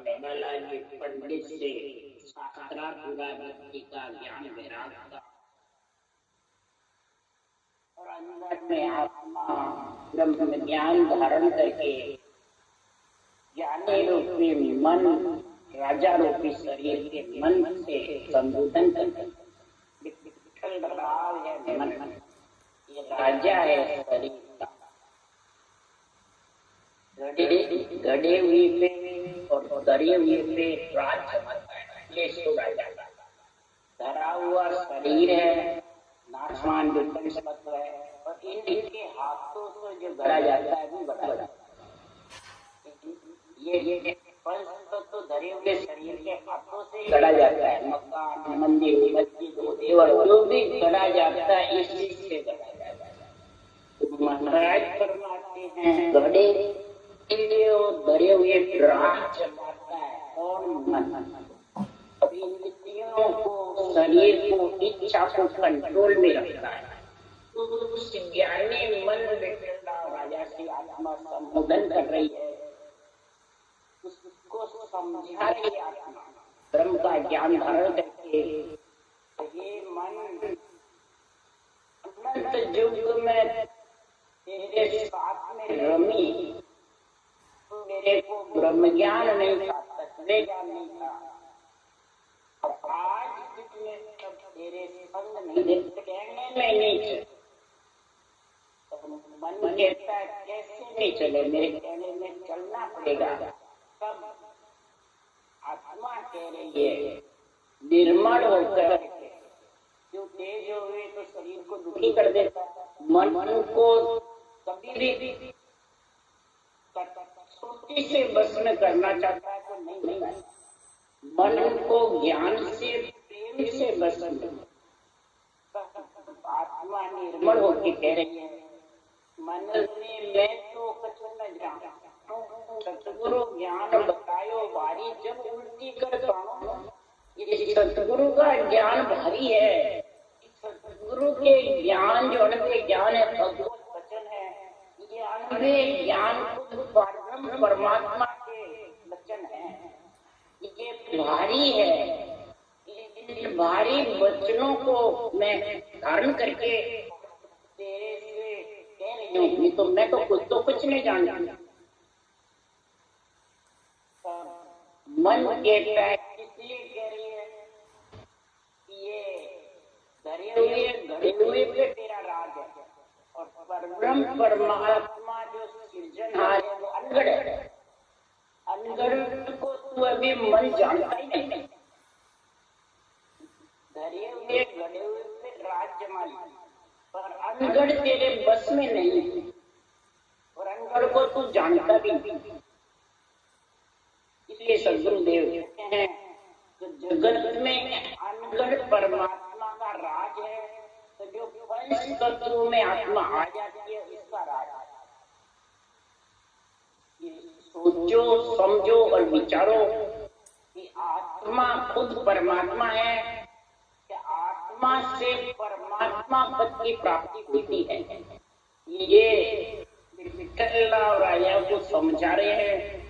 मेघालय के पंडित से शास्त्रार्थ भक्ति का ज्ञान वैराग था और अंदर में आत्मा ब्रह्म ज्ञान धारण करके ज्ञानी रूपी मन राजा रूपी शरीर के मन से संबोधन करते है मन, ये राजा है शरीर का। गड़े हुए पे और दरे हुए पे राज जमाता है, ये सो राजा का धरा हुआ शरीर है, नाशवान विपंचमत्व है और इनके हाथों से जो गढ़ा जाता है वो गढ़ा जाता है। ये पंच तत्व धरे हुए शरीर के हाथों से गढ़ा जाता है। मकान, मंदिर, मस्जिद, देवर जो भी गढ़ा जाता है इसी से गढ़ा जाता है। तो महाराज फरमाते हैं गढ़े धरे हुए राज जमाता है और मन इंद्रियों को शरीर को इच्छा को कंट्रोल में रखता है। तो उस ज्ञानी मन राजा से आत्मा संबोधन कर रही है, उसको समझा रही आत्मा ब्रह्म का ज्ञान धारण करके। ये मन अनंत युग में तेरे साथ में रमी, तो मेरे को ब्रह्म ज्ञान नहीं था, तत्व ज्ञान नहीं था। और आज जितने सब तेरे संग नहीं देते कहने में नहीं चले, मन कहता है कैसे नहीं चले, मेरे कहने में चलना पड़ेगा। तब आत्मा कह रही है निर्मल होकर, जो तेज हुए तो शरीर को दुखी कर देता, मन को कभी भी सोची से बस में करना चाहता है तो नहीं, मन को ज्ञान से प्रेम से बस में। आत्मा निर्मल होकर कह रही है मन में मैं तो कुछ न जानता, सतगुरु ज्ञान बतायो भारी जब उल्टी करता हूँ। ये सतगुरु का ज्ञान भारी है, सतगुरु के ज्ञान जो अनंत ज्ञान है, भगवत वचन है, ये अनंत ज्ञान परमात्मा के वचन है, ये भारी है। इन भारी वचनों को मैं धारण करके तेरे से कह रही हूँ, नहीं तो मैं तो खुद तो कुछ नहीं जानता। मन कहता है इसलिए कह रही है कि ये घड़े हुए पे तेरा राज है और परब्रह्म परमात्मा जो सृजनहार है वो अनगढ़ है। अनगढ़ को तू अभी मन जानता ही नहीं। घड़े हुए पे राज जमा पर अनगढ़ तेरे बस में नहीं है और अनगढ़ को तू जानता भी नहीं। इसलिए सद्गुरुदेव कहते हैं तो जगत में अनगढ़ परमात्मा का राज है, तो जो पंच तत्वों में आत्मा आ जाती है इसका राज है। सोचो समझो और विचारो कि आत्मा खुद परमात्मा है, कि आत्मा से परमात्मा पद की प्राप्ति होती है। ये विठ्ठलराव राया को समझा रहे हैं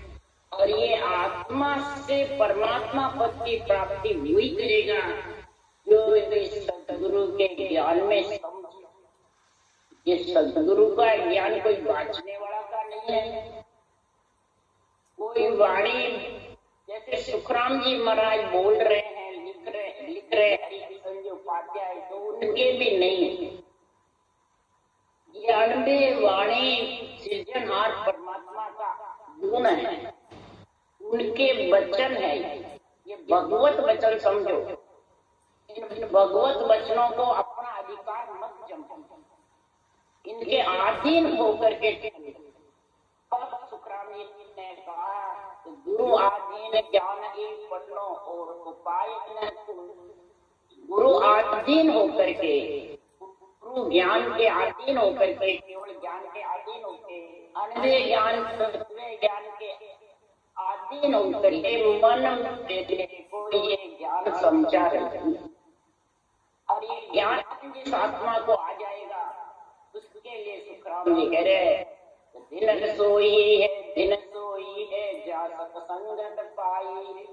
और ये आत्मा से परमात्मा पद की प्राप्ति वही करेगा जो सदगुरु के ज्ञान में समझे। ये सदगुरु का ज्ञान कोई बांटने वाला का नहीं है। कोई वाणी जैसे सुखराम जी महाराज बोल रहे हैं, लिख रहे हरिकृष्ण उपाध्याय, तो उनके भी नहीं है। ये अनबे वाणी सृजनहार परमात्मा का गुण है, उनके वचन है। ये भगवत वचन समझो। इन भगवत वचनों को अपना अधिकार मत समझो, इनके अधीन होकर के सुखराम जी ने कहा तो गुरु आधीन ज्ञान एक पढ़ लो और उपाय गुरु आधीन होकर के, गुरु ज्ञान के अधीन होकर के, केवल ज्ञान के अधीन होकर अन्य ज्ञान ज्ञान के अधीन होकर के मन को ये ज्ञान समझा रहे और ये ज्ञान जिस आत्मा को आ जाएगा उसके लिए सुखराम जी कह रहे दिन सोई है जा सत्संगत पाई।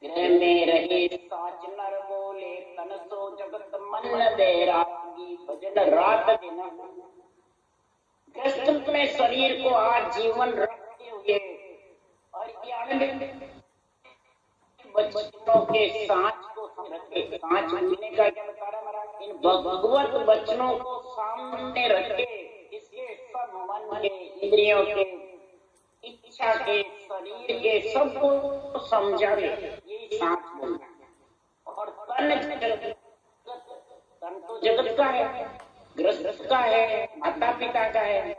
गृह में रहे साच नर बोले तन सो जगत मन बैरागी भजन रात दिन। ग्रस्त में शरीर को आज जीवन रखते हुए और बच्चों के सांच को रखे। सांच मिलने का क्या बता रहा महाराज? इन भगवत बचनों को सामने रखे, इसके सब मन के, इंद्रियों के, इच्छा के, शरीर के सबको समझावे, यही सांच बोलना है। और तन तो जगत का है, गृहस्थ का है, माता पिता का है,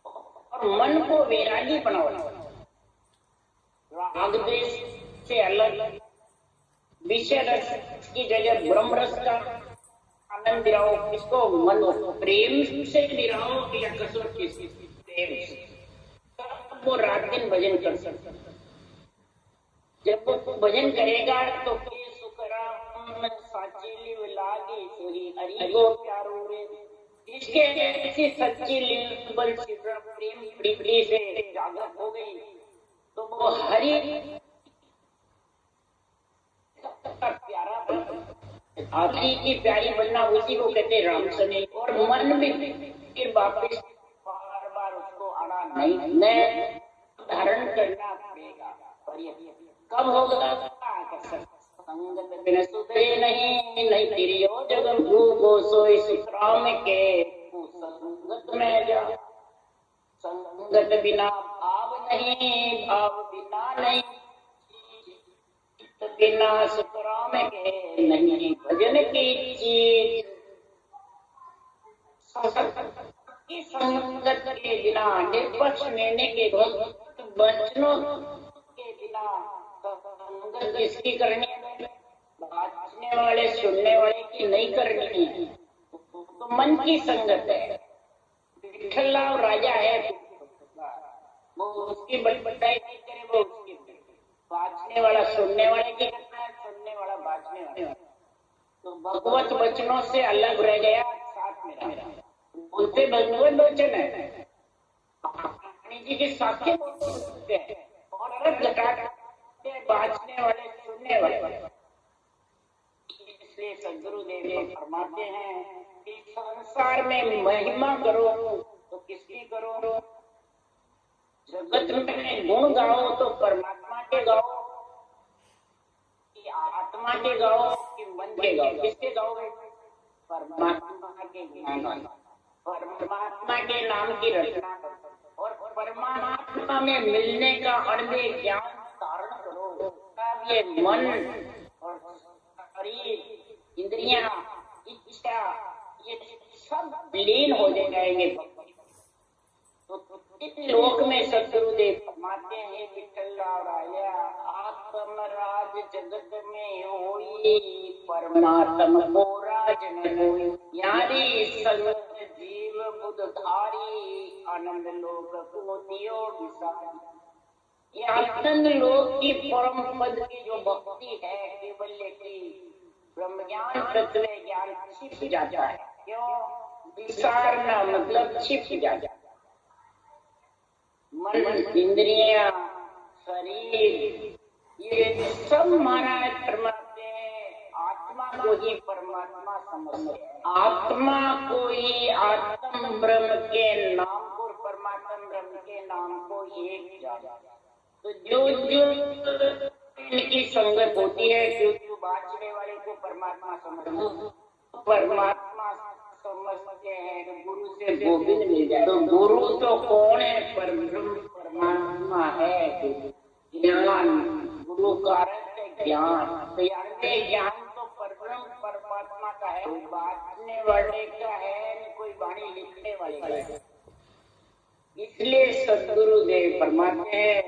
और मन को वैरागी बनाओ। राग द्वेष से अलग विषय रस की जगह ब्रह्म रस का आनंद दिलाओ। इसको मन प्रेम से दिलाओ या कसौटी से प्रेम से, वो रात दिन भजन कर सकता। जब वो भजन करेगा तो साची लागे सोही हरि को प्यारो रे। इसके ऐसी सच्ची बल प्रेम प्रीति से जागृत हो गई तो वो हरि प्यारा हरि की प्यारी बनना, उसी को कहते राम सने। और मन भी फिर वापिस बार बार उसको आना नहीं धारण करना पड़ेगा। कब होगा? संगत बिन सुधरे नहीं तिरियो जगम भूगो सोई सुखराम के संगत में जा। संगत बिना भाव नहीं, भाव बिना नहीं, बिना सुखराम के नहीं भजन की चीज। संगत के बिना, निष्पक्ष निर्णय के वचनों के बिना संगत किसकी करनी है? बाँचने वाले सुनने वाले की नहीं करनी है, तो मन की संगत है। विठ्ठलराव राजा है, वो उसकी बताई नहीं करे, वो उसकी बाँचने वाला सुनने वाले की करता है, सुनने वाला बाँचने वाला। तो भगवत वचनों से अलग रह गया साथ मेरा। उनसे भगवत वचन है, जी के साक्ष्य बोलते हैं और अलग घटाते बाँचने वाले सुनने वाले। इसलिए सद्गुरुदेव फरमाते हैं कि संसार में महिमा करो तो किसकी करो? जगत में गुण गाओ तो परमात्मा के गाओ, कि आत्मा के गाओ, कि मन के गाओ? किसके गाओगे? परमात्मा के गुण, परमात्मा के नाम की रचना करो और परमात्मा में मिलने का अनुभव ज्ञान धारण करो। तब ये मन और शरीर, इंद्रियां, इच्छा, ये सब लीन हो जाएंगे। तो इस लोक में सद्गुरुदेव फरमाते हैं विठ्ठलराव राया आत्मराज जगत में होई, परमात्मा को राज न होई। यारी संगत जीव बुद्धधारी, आनंद लोक को दियो विसारी। ये आनंद लोक की परम पद की जो भक्ति है, केवल्य की ब्रह्म ज्ञान तत्व ज्ञान छिप जाता है। क्यों? विसारना मतलब छिप जाता है। मन, इंद्रियां, शरीर, ये सब महाराज फरमाते हैं आत्मा को ही परमात्मा समझते हैं। आत्मा को ही आत्म ब्रह्म के नाम को, परमात्मा ब्रह्म के नाम को एक जाना। तो जो इनकी संगत होती है, जो बाँचने वाले को परमात्मा समझना, परमात्मा समझते हैं तो गुरु से गोविंद मिल जाए। तो गुरु तो कौन है? परमात्मा है। ज्ञान, गुरु का अर्थ है ज्ञान। तो ज्ञान तो परमात्मा का है, बाँचने वाले का है, कोई वाणी लिखने वाले का है। इसलिए सद्गुरुदेव फरमाते हैं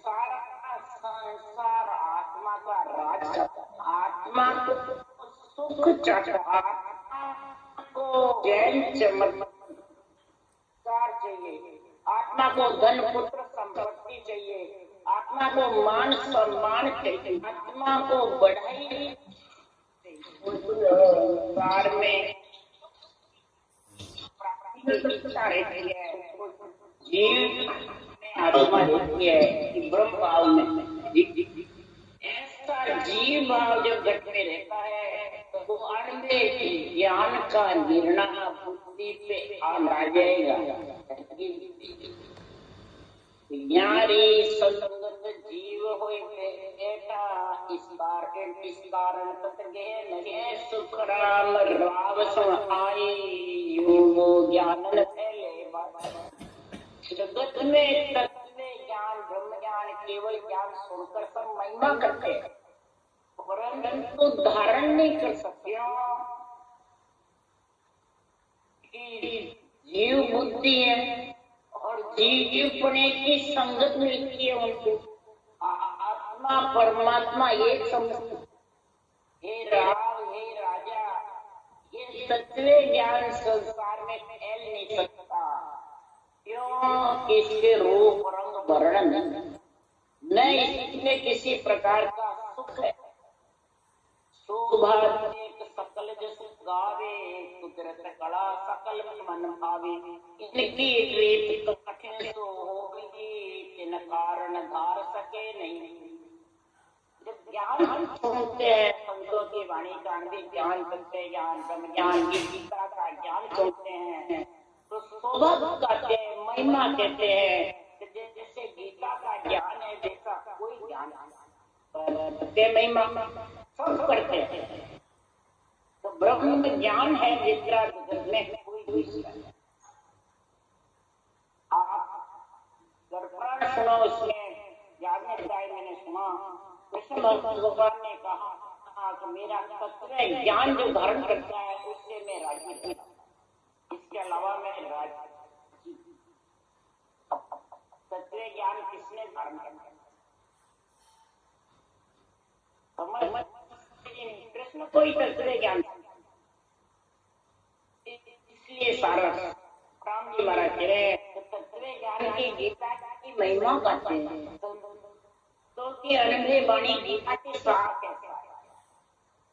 सारा संसार आत्मा का राज, आत्मा को सुख चाहता, को जैन चमत्कार चाहिए, आत्मा को धन पुत्र संपत्ति चाहिए, आत्मा को मान सम्मान चाहिए, आत्मा को बढ़ाई संसार में प्राप्ति की इच्छा रहती है, जीव आत्मा होती है कि ब्रह्म भाव में ऐसा जीव भाव जब घट में रहता है तो वो अनंत ज्ञान का निर्णय बुद्धि पे आ जाएगा। यारी संगत जीव होए बेटा इस कारण तत गए लगे सुख राम राव सम आई योग ज्ञान फैले जगत में तत्व ज्ञान ब्रह्म ज्ञान केवल ज्ञान सुनकर सब महिमा करते हैं परंतु धारण नहीं कर सकते कि जीव बुद्धि है और जीवपने की संगत मिलती है उनको आत्मा परमात्मा एक समझते। हे राम हे राजा ये तत्व ज्ञान संसार में फैल नहीं सकता क्यों? इसके रूप रंग वर्ण न इसमें किसी प्रकार का सुख है। सौभाग्य सकल जस गावे कुदरत कला सकल मन भावे इनकी रीत कठिन तो होगी जिन कारण धार सके नहीं। जब ज्ञान हम सुनते हैं संतों की वाणी ज्ञान भी ज्ञान करते ज्ञान ब्रह्म ज्ञान गीता का ज्ञान सुनते हैं तो सौभाग्य कहते हैं महिमा कहते हैं जैसे गीता का ज्ञान है जैसा कोई ज्ञान महिमा सब करते हैं। तो ब्रह्म ज्ञान है जितना जगत में कोई दर्पण सुनो उसमें याद मैंने सुना कृष्ण भगवान ने कहा कि मेरा तत्व ज्ञान जो धारण करता है उससे मैं राजी हूँ इसके अलावा मैं राजी। तत्व ज्ञान किसने धारण करना कृष्ण कोई तत्व ज्ञान इसलिए सारा राम जी महाराज कह रहे हैं तत्व ज्ञान की गीता की महिमा गाते हैं तो की अनंत वाणी गीता के साथ है।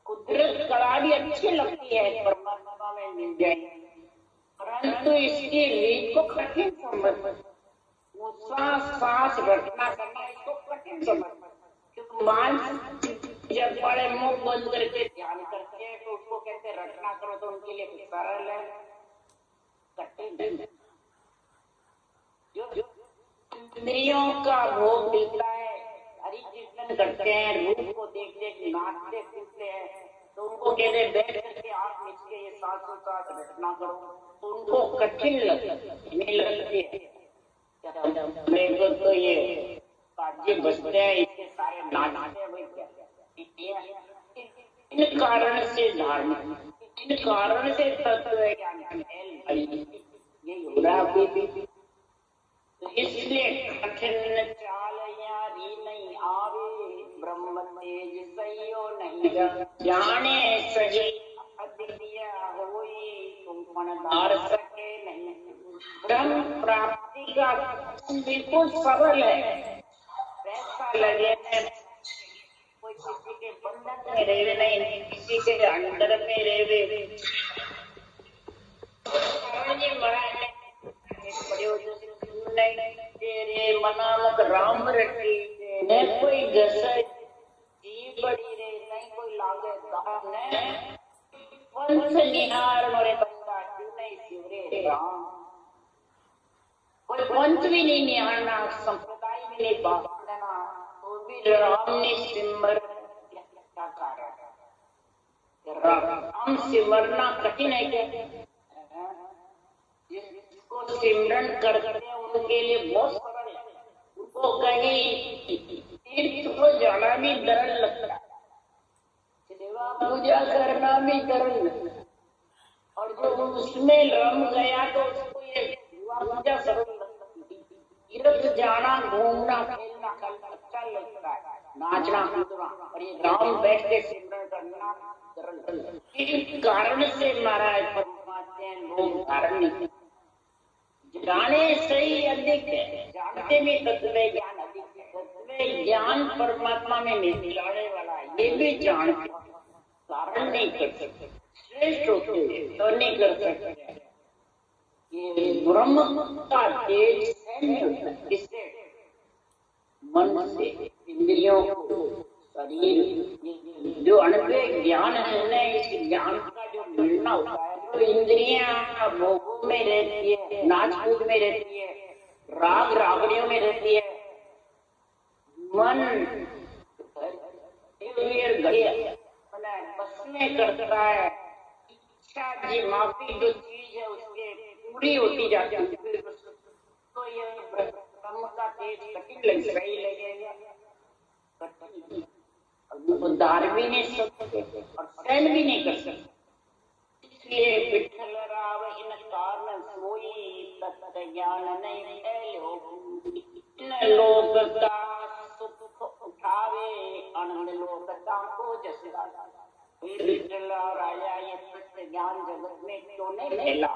कुदरत कला भी अच्छी लगती है परमात्मा में मिल जाएगी परंतु इसकी रीत को कठिन समझ सांस रचना करना इसको कठिन समझ जब बड़े मुंह बंद करके ध्यान करते हैं तो उसको कहते रचना करो तो उनके लिए सरल है कठिन। जो इंद्रियों का भोग मिलता है हरि कीर्तन करते हैं रूप को देख देख नाचते कूदते हैं तो उनको कहते बैठ करके आप नीच के ये सांसों साथ रचना करो तो उनको कठिन लगती है। मेरे को तो ये काजी बजते हैं इसके सारे नाचते हैं इन कारण से धार्मिक इन कारण से तत्व ज्ञान ये हो रहा है। तो इसलिए कठिन चाल यारी नहीं आवे ब्रह्म तेज सहियो नहीं जाने सही अद्वितीय होई तुम मन धार सके नहीं। ब्रह्म प्राप्ति का बिल्कुल सरल है वैसा लगे कोई किसी के बंधन में रेवे नहीं किसी के अंदर में रेवे तेरे मनामक राम रटी न कोई घस जी बड़ी रे नहीं कोई लागे दाम ने पंथ निहार मोरे बंदा क्यों नहीं शिवरे राम कोई पंथ भी नहीं निहारना संप्रदाय भी नहीं बांटना तो भी राम ने सिमर क्या कारण राम सिमरना कठिन है क्या जिसको सिमरन करते हैं उनके लिए बहुत सरल है उनको कहीं तीर्थ को जाना भी सरल लगता है सेवा पूजा करना भी सरल लगता है और जो उसमें रम गया तो उसको ये सेवा पूजा सरल लगता है। तीर्थ जाना घूमना खेलना अच्छा लगता है नाचना कूदना और ये राम बैठ के सिमरन करना सरल इस कारण से महाराज परमात्मा लोग धारण नहीं जाने सही अधिक है जानते भी तत्व ज्ञान अधिक है तत्व ज्ञान परमात्मा में मिलाने वाला ये भी जानते धारण नहीं कर सकते श्रेष्ठ होते तो नहीं कर सकते ये ब्रह्म का तेज सहन होता है। इससे मन से इंद्रियों को, शरीर, जो अनुभव ज्ञान है उन्हें इस ज्ञान का जो मिलना होता है, तो इंद्रियां भोगों में रहती है, नाच कूद में रहती है, राग रागड़ियों में रहती है, मन बस में करता है, इच्छा जी माफी जो चीज है उसके पूरी होती जाती है, तो ये ब्रह्म का तेज कठिन सही लगेगा, उद्धार भी नहीं सकते और सहन भी नहीं कर सकते। इसलिए विठल राव इन कारण सोई तत्व ज्ञान नहीं फैलो, इन लोक का सुख उठावे आनंद लोक का को जसरा। विठल राजा ये तत्व ज्ञान जगत में क्यों नहीं फैला?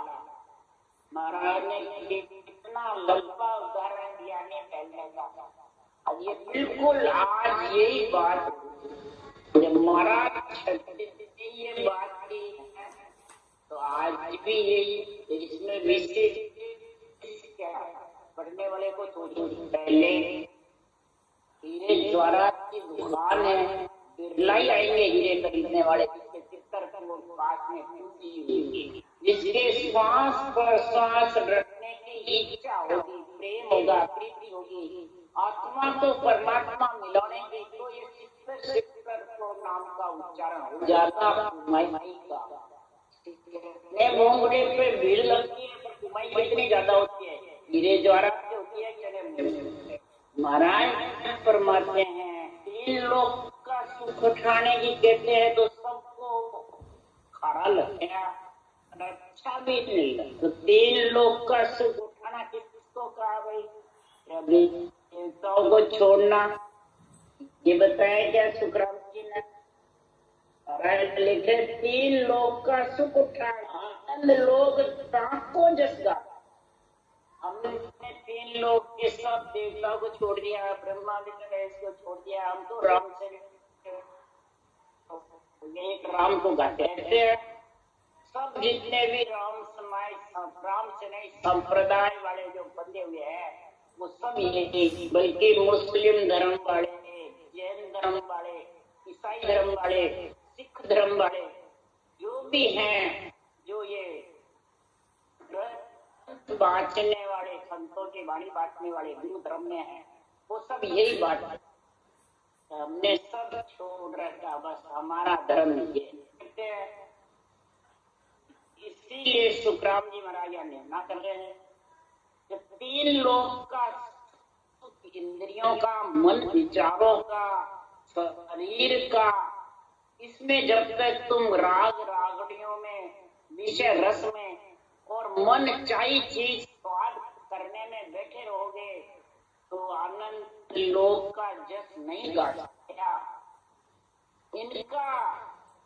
महाराज ने कितना लंबा उदाहरण दिया नहीं फैलने का। अब ये बिल्कुल आज यही बात जब महाराज ये बात की तो आज भी यही, इसमें विशेष क्या पढ़ने वाले को थोड़ी पहले हीरे ज्वारात की दुकान है, बिरला ही आएंगे हीरे खरीदने वाले, पास में जिसके श्वास प्रश्वास रखने की इच्छा होगी, प्रेम होगा, प्रीति होगी, आत्मा को परमात्मा मिलाने की, तो ये शिखर को नाम का उच्चारण हो जाता कुमाई का। मोंगरे पे भीड़ लगती है पर कुमाई कितनी ज्यादा होती है, हीरे ज्वारात से होती है चले। महाराज फरमाते हैं तीन लोग का सुख उठाने की कहते हैं तो सबको खरा लगता है, अच्छा भी नहीं लगता। तो तीन लोग का सुख उठाना किसको कहा भाई? देवताओं को छोड़ना, ये बताया क्या सुखराम जी ने? लिखे तीन लोग का सुख उठाना, आनंद लोग को जसगा। हमने तीन लोग के सब देवताओं को छोड़ दिया, ब्रह्मा विष्णु को छोड़ दिया, हम तो राम से एक राम को गाते हैं। सब जितने भी राम समाज, राम से नहीं संप्रदाय वाले जो बंधे हुए हैं वो सब ये, बल्कि मुस्लिम धर्म वाले, जैन धर्म वाले, ईसाई धर्म वाले, सिख धर्म वाले जो भी हैं, जो ये बांटने वाले, संतों की वाणी बांटने वाले हिंदू धर्म में हैं, वो सब यही बात है। हमने सब छोड़ रखा, बस हमारा धर्म ये। इसीलिए सुखराम जी महाराज निर्णय कर रहे हैं कि तीन लोग का, इंद्रियों का, मन विचारों का, शरीर का, इसमें जब तक तुम राग रागड़ियों में, विषय रस में और मन चाही चीज स्वाद करने में बैठे रहोगे तो आनंद लोक का जस नहीं गा सकता। इनका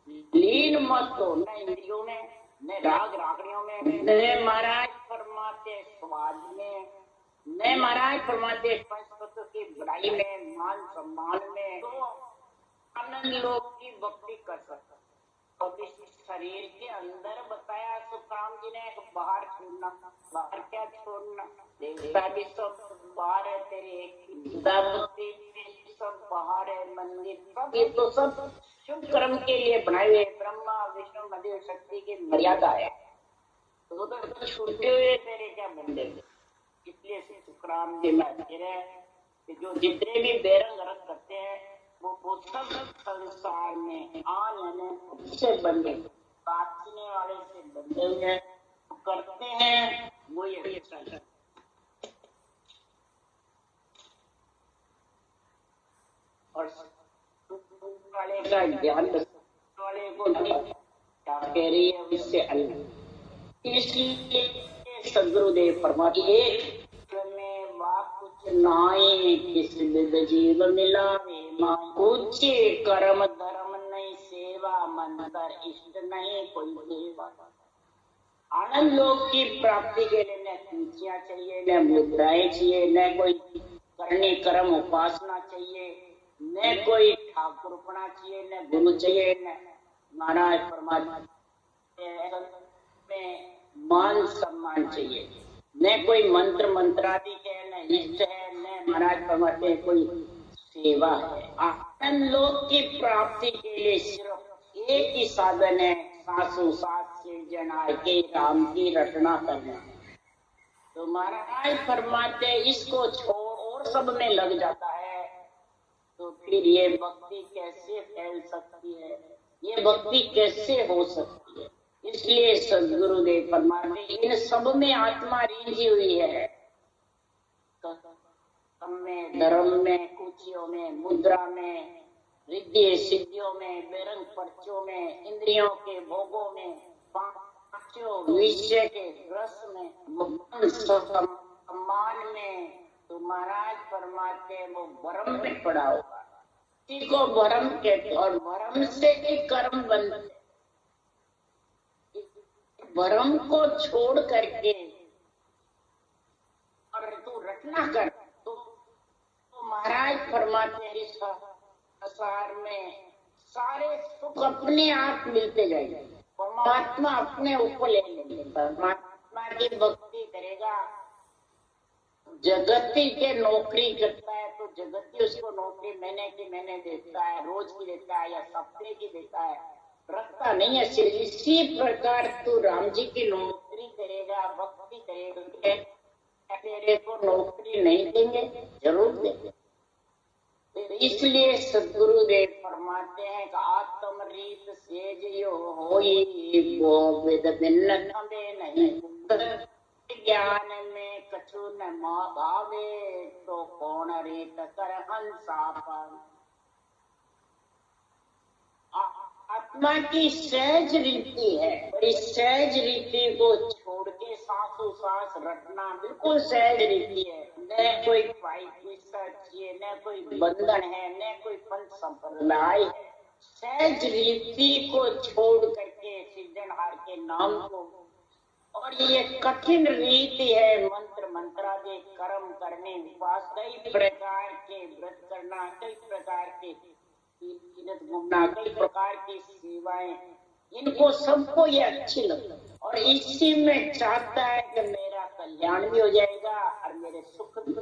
लीन मत हो, न इंद्रियों में, न राग रागड़ियों में, न महाराज फरमाते स्वाद में, न महाराज फरमाते पंचतत्व की बुराई में, मान सम्मान में, तो आनंद लोक की भक्ति कर सकता। और इस शरीर के अंदर बताया सुखराम जी ने, बाहर छोड़ना, बाहर क्या छोड़ना, देवता भी सब बाहर है, तेरे सब बाहर है, मंदिर सब, ये तो सब शुभ कर्म के लिए बनाए हुए, ब्रह्मा विष्णु महादेव शक्ति की मर्यादा है, तो छूटे हुए तेरे क्या मंदिर। इसलिए सुखराम जी में जो जितने भी बेरंग रंग करते हैं वो सब संसार में आनंद से बंधे, बांटने वाले से बंधे हुए करते हैं, वो ये और वाले का ज्ञान वाले को क्या कह रही है उससे अलग। इसलिए सदगुरुदेव फरमाते एक में वाक कुछ नाई, किस विद जीव मिलावे मां, ऊंचे कर्म धर्म नहीं सेवा, मंत्र इष्ट नहीं कोई देवा। आनंद लोक की प्राप्ति के लिए न कुंचियां चाहिए, न मुद्राएं चाहिए, न कोई करनी कर्म उपासना चाहिए, न कोई ठाकुरपना चाहिए, न गुरु चाहिए, न महाराज परमात्मा में मान सम्मान चाहिए, न कोई मंत्र मंत्रादि है, न इष्ट है, न महाराज फरमाते हैं कोई सेवा है। आनंद लोक की प्राप्ति के लिए सिर्फ एक ही साधन है, सासु सास से जना के राम की रटना करना। तो महाराज फरमाते इसको छोड़ और सब में लग जाता है, तो फिर ये भक्ति कैसे फैल सकती है, ये भक्ति कैसे हो सकती है। इसलिए सदगुरुदेव फरमाते इन सब में आत्मा रीझी हुई है, कर्म में, धर्म में, कुचियों में, मुद्रा में, रिद्धि सिद्धियों में, बेरंग पर्चों में, इंद्रियों के भोगों में, पांचों विषय के रस में, सम्मान में। तो महाराज फरमाते वो भ्रम में पड़ा होगा, इसी को भ्रम कहते, और भ्रम से ही कर्म बनते। भ्रम को छोड़ करके और तू रटना कर, तो महाराज फरमाते हैं इस संसार में सारे सुख अपने आप मिलते जाएंगे, परमात्मा अपने ऊपर ले लेंगे। परमात्मा की भक्ति करेगा, जगती के नौकरी करता है तो जगती उसको नौकरी महीने की महीने देता है, रोज की देता है या सप्ताह की देता है, रखता नहीं है सिर्फ। इसी प्रकार तू राम जी की नौकरी करेगा, भक्ति करेगा, तेरे को नौकरी नहीं देंगे, जरूर देंगे। इसलिए सदगुरुदेव फरमाते हैं कि आत्म रीत सेज यो होई वो विद भिन्न नहीं, ज्ञान में कछु न भावे तो कौन रीत कर हंसापन। आत्मा की सहज रीति है, इस सहज रीति को छोड़ के सांसों सांस रटना बिल्कुल सहज रीति है। न कोई चाहिए, न कोई बंधन है, न कोई पंथ संप्रदाय है। सहज रीति को छोड़ करके सिद्धनहार के नाम को, और ये कठिन रीति है मंत्र मंत्रादि कर्म करने, उपवास, कई प्रकार के व्रत करना, कई प्रकार के तीर्थ घूमना, कई प्रकार की सेवाएं, इनको सबको ये अच्छी लगती है और इसी में चाहता है कि मेरा कल्याण भी हो जाएगा और मेरे सुख भी,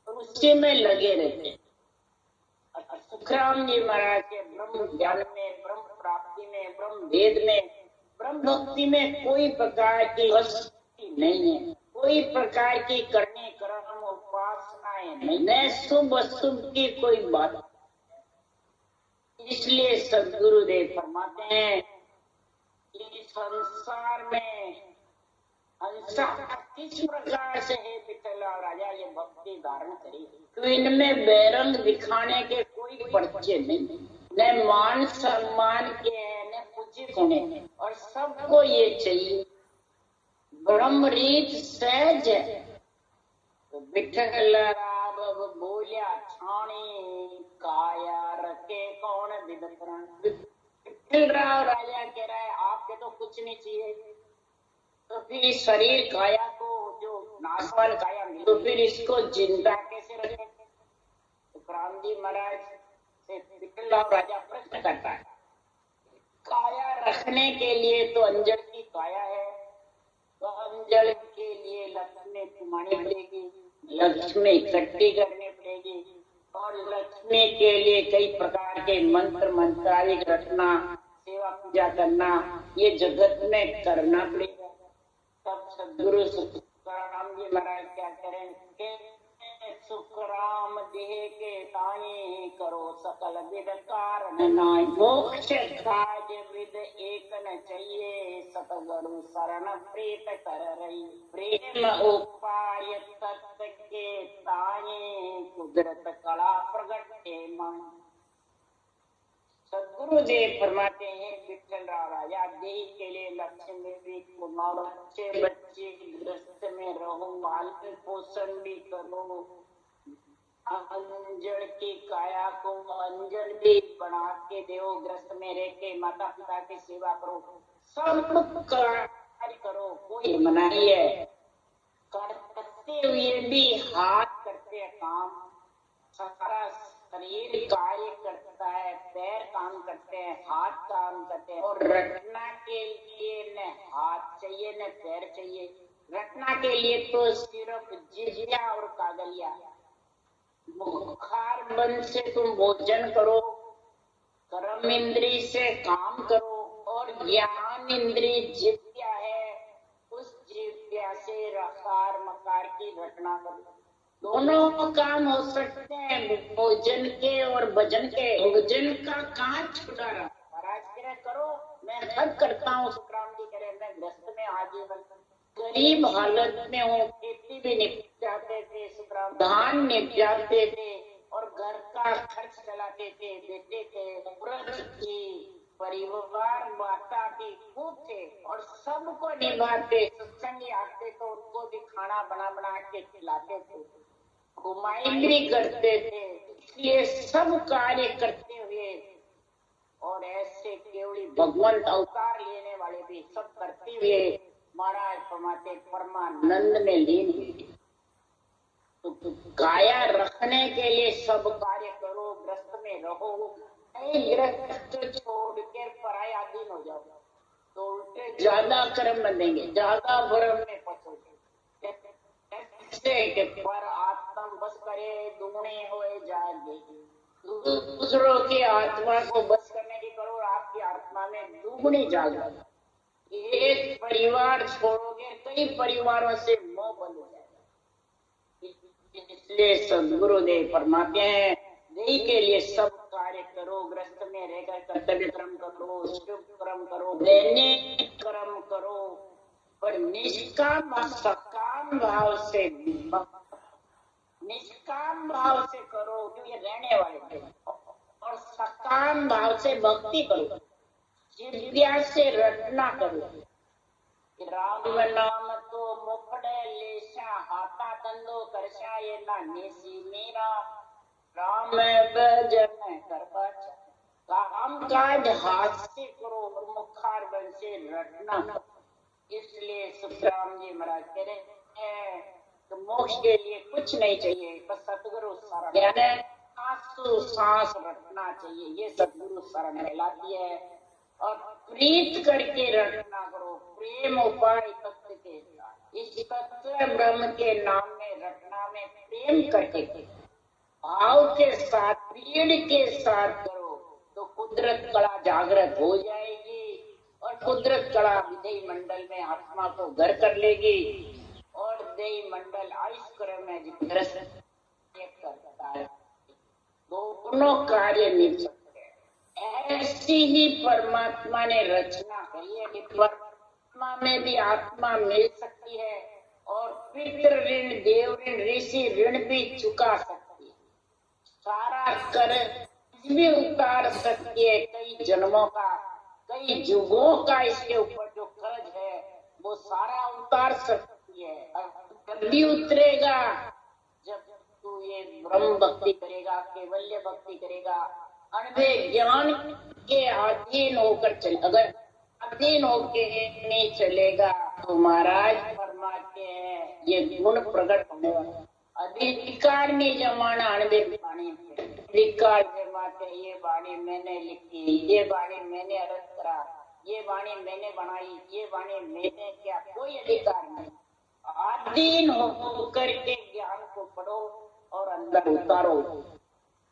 तो उसी में लगे रहते हैं। और सुखराम जी महाराज के ब्रह्म ज्ञान में, ब्रह्म प्राप्ति में, ब्रह्म वेद में, ब्रह्म भक्ति में कोई प्रकार की वस्तु नहीं है, कोई प्रकार की करने कर्म उपासनाएं नहीं, न शुभ अशुभ की कोई बात। इसलिए सदगुरुदेव फरमाते हैं कि संसार में हंसा किस प्रकार से है विठल राजा ये भक्ति धारण करी, तो इनमें बैरंग दिखाने के कोई पर्चे नहीं, न मान सम्मान के हैं, न पूजित होने, और सबको ये चाहिए ब्रह्मरीत सहज है। तो विठल राम बोलिया छाणी काया रखे कौन विदकरण। विठल राव राजा कह रहा है आपके तो कुछ नहीं चाहिए, तो फिर शरीर काया को जो नाशवान काया मिली, तो फिर इसको जिंदा कैसे रखे। तो राम जी महाराज से विठल राव राजा प्रश्न करता है, काया रखने के लिए तो अंजल की काया है, तो अंजल के लिए लक्ष्मी कमानी पड़ेगी, लक्ष्मी इकट्ठी करनी पड़ेगी, और लक्ष्मी के लिए कई प्रकार के मंत्र मंत्रादि रचना, सेवा पूजा करना, ये जगत में करना पड़ेगा। तब सदगुरु सुखराम जी महाराज क्या करें कि सुखराम देह के ताई करो सकल विद कारण नाई, मोक्ष काज विद एक न चाहिए, सतगुरु शरण प्रीत कर रही, प्रेम उपाय तत्व के ताई कुदरत कला प्रगट के मन। सदगुरुदेव फरमाते हैं विठल राव राजा देह के लिए लक्ष्मी भी कुमार, अच्छे बच्चे गृहस्थ में रहो, पालन पोषण भी करो, अंजल की काया को अंजल भी बना के दो, गृहस्थ में रह के माता पिता की सेवा करो, सब कार्य करो, कोई मना नहीं है। करते हुए भी हाथ करते हैं काम, सारा शरीर कार्य करता है, पैर काम करते हैं, हाथ काम करते हैं, और रटना के लिए न हाथ चाहिए न पैर चाहिए। रटना के लिए तो सिर्फ जिह्वा और कागलिया। मुखार बंद से तुम भोजन करो, कर्म इंद्री से काम करो, और ज्ञान इंद्री जिव्या है, उस जिव्या से रकार मकार की रटना करो। दोनों काम हो सकते हैं, भोजन के और भजन के। भोजन का कहाँ छुटकारा? महाराज कह करो, मैं सब करता हूँ। सुखराम जी कह रहे मैं ग्रस्त में आजीवन गरीब हालत में हूँ, खेती भी निपटाते थे सुखराम, धान निपटाते थे और घर का खर्च चलाते थे, बेटे थे, औरत थी, परिवार माता भी खूब थे और सबको निभाते। सत्संगी आते तो उनको भी खाना बना बना के खिलाते थे, घुमाई भी करते थे। इसलिए सब कार्य करते हुए और ऐसे केवली भगवान अवतार लेने वाले भी सब करते हुए महाराज फरमाते परमानंद में लीन हुए। तो काया रखने के लिए सब कार्य करो, ग्रस्त में रहो। नहीं ग्रस्त छोड़ के पराय अधीन हो जाओ तो उल्टे ज्यादा कर्म बनेंगे, ज्यादा भ्रम में फंसोगे। पर आत्मा बस करे दुगने हो जाएगी। दूसरों की आत्मा को बस करने की करो, आपकी आत्मा में दुगनी जागृत। एक परिवार छोड़ोगे कई परिवारों से मोह बन जाएगा। इसलिए सदगुरुदेव फरमाते हैं देही के लिए सब कार्य करो, ग्रस्त में रहकर कर्तव्य कर्म करो, शुभ कर्म करो, दैनिक कर्म करो, पर निष्काम सकाम भाव से, निष्काम भाव से करो क्योंकि ये रहने वाले, और सकाम भाव से भक्ति करो, जिज्ञा से रटना करो। राम नाम तो मुखड़े लेशा, हाथा धंधो करशा ये ना नेसी मेरा, राम भजन करवा काम काज हाथ से करो और मुखार बन से रटना करो। इसलिए सुखराम जी महाराज कह रहे हैं तो मोक्ष के लिए कुछ नहीं चाहिए, बस सतगुरु शरण, यानी आंसू सांस रटना चाहिए। ये सतगुरु शरण कहलाती है। और प्रीत करके रटना करो, प्रेम उपाय तत्व के साथ, इस तत्व ब्रह्म के नाम में रटना में प्रेम करके भाव के साथ, पीड़ के साथ करो तो कुदरत कला जागृत हो जाएगी और कुदरत कला विधेय मंडल में आत्मा को घर कर लेगी और देही मंडल आयुष्क्रम में ग्रस्त करता है। दोनों कार्य मिल सकते हैं। ऐसी ही परमात्मा ने रचना करी है कि परमात्मा में भी आत्मा मिल सकती है और पितृ ऋण, देव ऋण, ऋषि ऋण भी चुका सकती है। सारा कर भी उतार सकती है। कई जन्मों का, कई युगों का इसके ऊपर जो कर्ज है वो सारा उतार सकती है। कभी उतरेगा जब तू ये ब्रह्म भक्ति करेगा, केवल्य भक्ति करेगा, अनभे ज्ञान के अधीन होकर चले। अगर अधीन होके नहीं चलेगा तो महाराज फरमाते हैं ये गुण प्रकट होने वाला। अधिकार नहीं जमाना अनभे वाणी, अधिकार जमाते ये वाणी मैंने लिखी, ये वाणी मैंने अर्थ करा, ये वाणी मैंने बनाई, ये वाणी मैंने क्या, कोई अधिकार नहीं। अधीन होकर के ज्ञान को पढ़ो और अंदर उतारो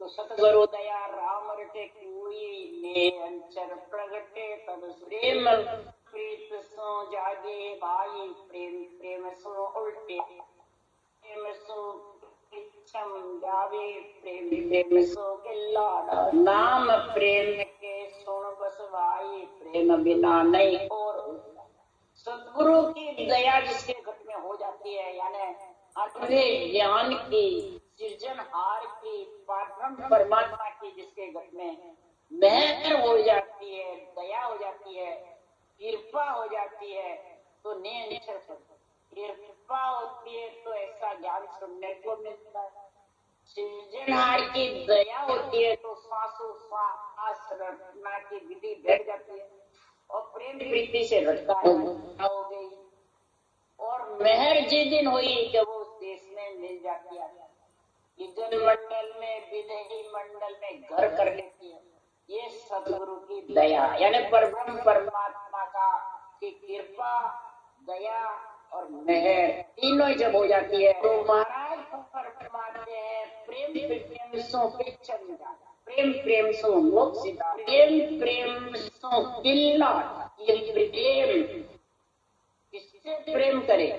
तो सतगुरु दया राम रटे कोई ने अंचर प्रगटे तब प्रेम प्रीत सो जागे भाई, प्रेम प्रेम सो उल्टे, प्रेम सो इच्छम जावे, प्रेम प्रेम सो गिल्ला, नाम प्रेम के सुन बस भाई, प्रेम बिना नहीं और। सतगुरु की दया जिसके घर में हो जाती है, यानी अपने ज्ञान की, सृजनहार की, परमात्मा की जिसके घर में मेहर हो जाती है, दया हो जाती है, कृपा हो जाती है तो निश्चय कृपा होती है तो ऐसा ज्ञान सुनने को मिलता है। सृजनहार की दया होती है तो सांसों सांस रटना की विधि बैठ जाती है और प्रेम प्रीति से रटता हो गई। और मेहर जिस दिन हुई कि वो उस देश में मिल जाती है। विजन मंडल में, विदेही मंडल में घर कर लेती है। ये सदगुरु की दया, यानी परब्रह्म परमात्मा का की कृपा, दया और मेहर तीनों जब हो जाती है तो महाराज फरमाते हैं प्रेम प्रेम सो पिछंदा, प्रेम प्रेम सो मोक्षिता, प्रेम प्रेम सो किल्ला। ये प्रेम किससे प्रेम करे?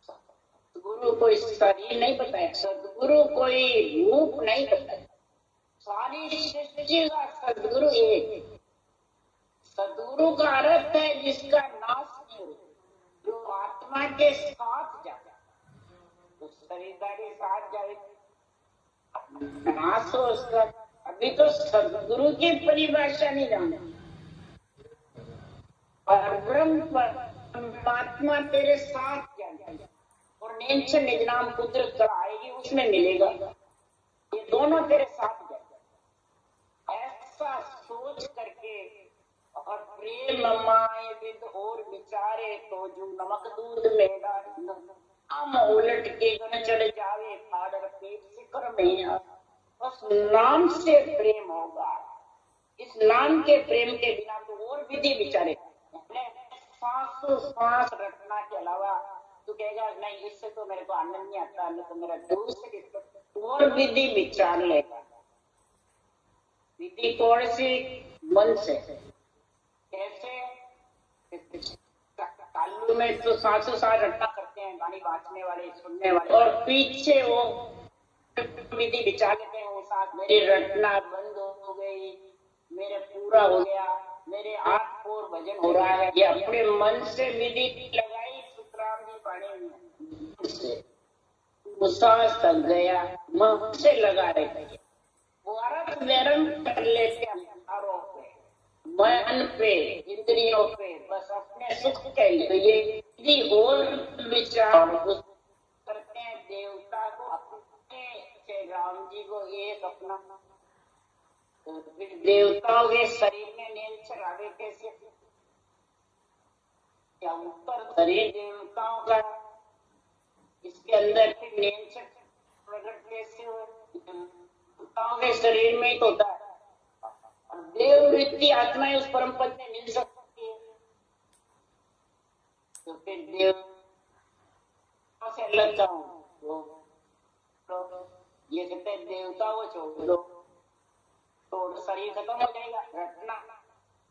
सदगुरु कोई शरीर नहीं बताया, सदगुरु कोई रूप नहीं बताया, सारी सृष्टि का सदगुरु एक। सदगुरु का अर्थ है जिसका नाश नहीं हो, जो आत्मा के साथ जाए, तो शरीरदारी साथ जाए, नाश हो उसका। अभी तो सदगुरु की परिभाषा नहीं जाना, और ब्रह्म परमात्मा तेरे साथ जाए और नेंछ निज नाम पुत्र कराएगी, उसमें मिलेगा, ये दोनों तेरे साथ जाए। ऐसा सोच करके और प्रेम माए विद और विचारे तो जो नमक दूध मेरा हम उलट के गण चढ़ जावे फादर पेट से कर में, बस नाम से प्रेम होगा। इस नाम के प्रेम के बिना तो और विधि विचारे, सांसों सांस रखना के अलावा तू कहेगा नहीं इससे तो मेरे को आनंद नहीं आता, नहीं तो मेरा दूसरे और विधि विचार लेगा। विधि कौन सी? मन से। कैसे? तालु में तो सांसों सांस रटना करते हैं गाड़ी बांटने वाले, सुनने वाले, और पीछे वो विधि विचार लेते हैं, वो सांस मेरी रटना बंद हो गई, मेरे पूरा हो गया, मेरे हाथ और वजन हो रहा है। ये अपने मन से विधि लगाई सुतराम जी पानी में, सांस थक गया, मन से लगा रहे, वो अर्थ वैरम कर लेते हैं आरोप पे, मन पे, इंद्रियों पे, बस अपने सुख के लिए। यदि और विचार करते हैं देवता को अपने, राम जी को एक अपना, तो फिर देवताओं के शरीर में नींद चढ़ावे कैसे? क्या ऊपर शरीर देवताओं का, इसके अंदर फिर नींद प्रकट कैसे हो? देवताओं के शरीर में ही तो होता है। देववृत्ति आत्माएं उस परम पद में मिल सकती है, तो फिर देव से अलग जाऊं तो ये कहते हैं देवता को छोड़ दो तो शरीर खत्म हो जाएगा, रटना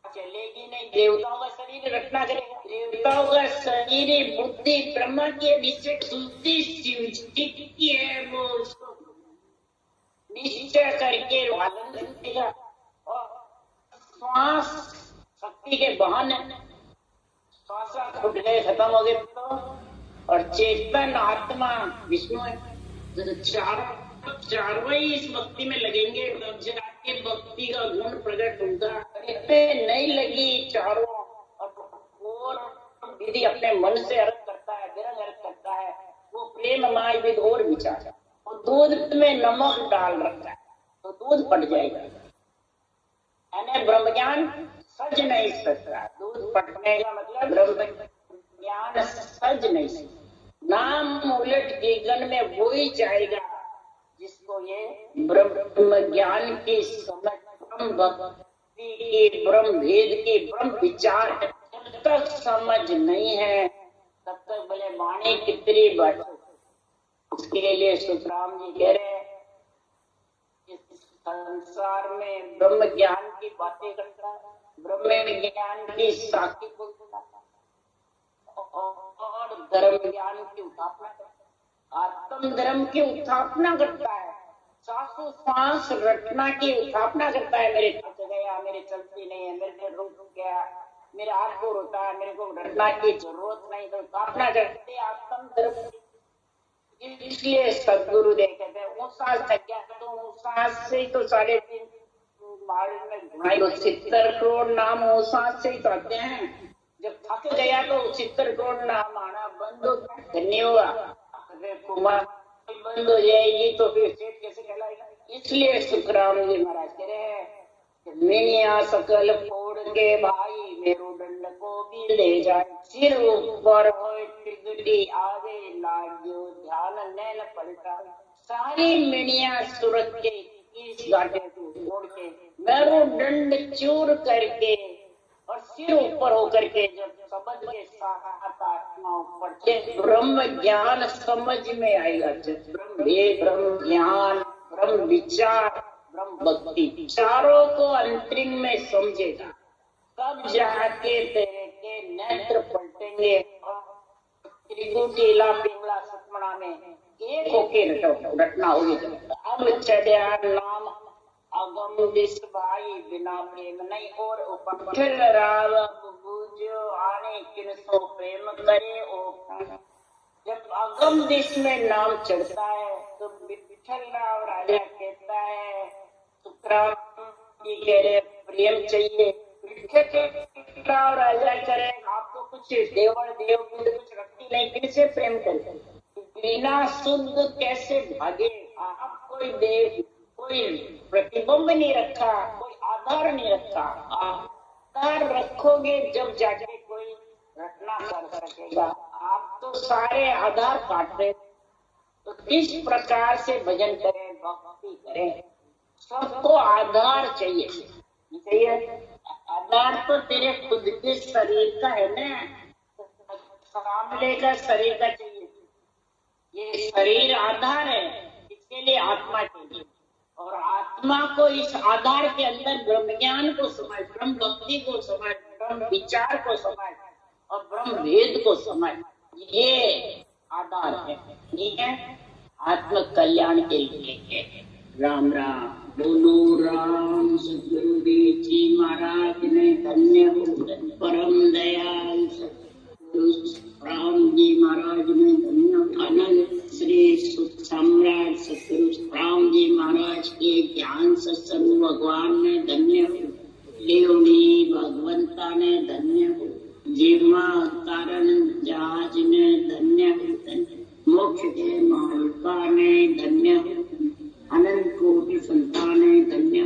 चलेगी नहीं, देवताओं का शरीर रटना चलेगा। देवताओं का शरीर बुद्धि ब्रह्मा की निश्चय शुद्धि शिव की है, वो उसको निश्चय करके पालन करेगा। और श्वास शक्ति के बहाने श्वास छूट गए, खत्म हो गए तो, और चेतन आत्मा विष्णु है, तो चारों ही इस भक्ति में लगेंगे, तब जाके भक्ति का गुण प्रकट होगा। नहीं लगी चारों, और विधि अपने मन से अर्थ करता है, विरंग अर्थ करता है, वो प्रेम माय विद और विचार, वो दूध में नमक डाल रखा है तो दूध फट जाएगा, यानी ब्रह्म ज्ञान सज नहीं सकता। दूध फटने का मतलब ब्रह्म ज्ञान सज नहीं सकता। नाम उलट गगन में वो ही जाएगा जिसको ये ब्रह्म ज्ञान की समझ, ब्रह्म भक्ति की, ब्रह्म भेद की, ब्रह्म विचार जब तक समझ नहीं है तब तक भले वाणी कितनी बढ़। उसके लिए सुतराम जी कह रहे हैं संसार में ब्रह्म ज्ञान की बातें करता है, ब्रह्म ज्ञान की साखी बोलता है, और धर्म ज्ञान की उत्थापना करता है, आत्म धर्म की उत्थापना करता है, सांसों सांस रटना की उत्थापना करता है। मेरे थक गया, मेरे चलती नहीं है, मेरे से रुक गया, मेरे हाथ को रोता है, मेरे को रटना की जरूरत नहीं, तो उत्थापना करते आत्म धर्म। इसलिए सदगुरु कहते हैं वो सांस थक गया तो वो सांस से ही तो 3.5 में घुमाई, तो 70 करोड़ नाम वो सांस से ही तो आते हैं। जब थक गया तो 70 करोड़ नाम आना बंद हो धन्य होगा, कुमार बंद हो जाएगी तो फिर सेठ कैसे कहलाएगा। इसलिए सुखराम जी महाराज कह रहे हैं मिनिया सकल फोड़ के भाई मेरुदंड को भी ले जाए। सिर ऊपर होए त्रिगुटी आगे लाग्यो ध्यान नैन पलटा। सारी मिनिया सूरत के इस घाटे को छोड़ के मेरुदंड चूर करके और सिर ऊपर होकर के जब शब्द के साथ आत्मा पढ़ते ब्रह्म ज्ञान समझ में आएगा। ब्रह्म ज्ञान, ब्रह्म विचार, ब्रह्म भक्ति चारों को अंतरिम में समझेगा, तब जाके तेरे के नेत्र पलटेंगे और त्रिकुटीला पिंगला सुखमणा में एक होके रटना होगी। अब चढ़िया नाम अगम दिस भाई बिना प्रेम नहीं और उपठल राव बूझो आने किनसो प्रेम करे ओ। जब अगम दिस में नाम चढ़ता है तो विठल राव राजा कहता है सुखराम जी कह रहे प्रेम चाहिए। विठल राव राजा करे आपको कुछ देवर देव कुछ रखती नहीं, किनसे प्रेम करे, बिना शुद्ध कैसे भागे आप। कोई देव कोई प्रतिबिंब नहीं रखा, कोई आधार नहीं रखा। आधार रखोगे जब जाके कोई रचना कर सकेगा। आप तो सारे आधार काट रहे। तो किस प्रकार से भजन करें, भक्ति करें, सबको आधार चाहिए। आधार तो तेरे खुद के शरीर का है ना, सामने का शरीर का चाहिए। ये शरीर आधार है, इसके लिए आत्मा चाहिए और आत्मा को इस आधार के अंदर ब्रह्म ज्ञान को समझ, ब्रह्म भक्ति को समझ, ब्रह्म विचार को समझ और ब्रह्म वेद को समझ, ये आधार है। ठीक है, आत्म कल्याण के लिए राम राम बोलो। राम सतगुरु जी महाराज ने धन्य हो, परम दयाल सतगुरु राम जी महाराज ने धन्य, आनंद श्री सुख सम्राट सतगुरु राम जी महाराज के ज्ञान सत्संग भगवान ने धन्य हो, लेवनी भगवंता ने धन्य हो, जीवा कारण जहाज ने धन्य हो, मोक्ष के मालपा ने धन्य हो, अनंत कोटि संतान ने धन्य।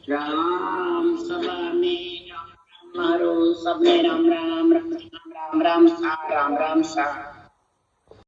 राम सभा में राम राम मारो, सबने राम राम राम राम राम सा राम राम सा।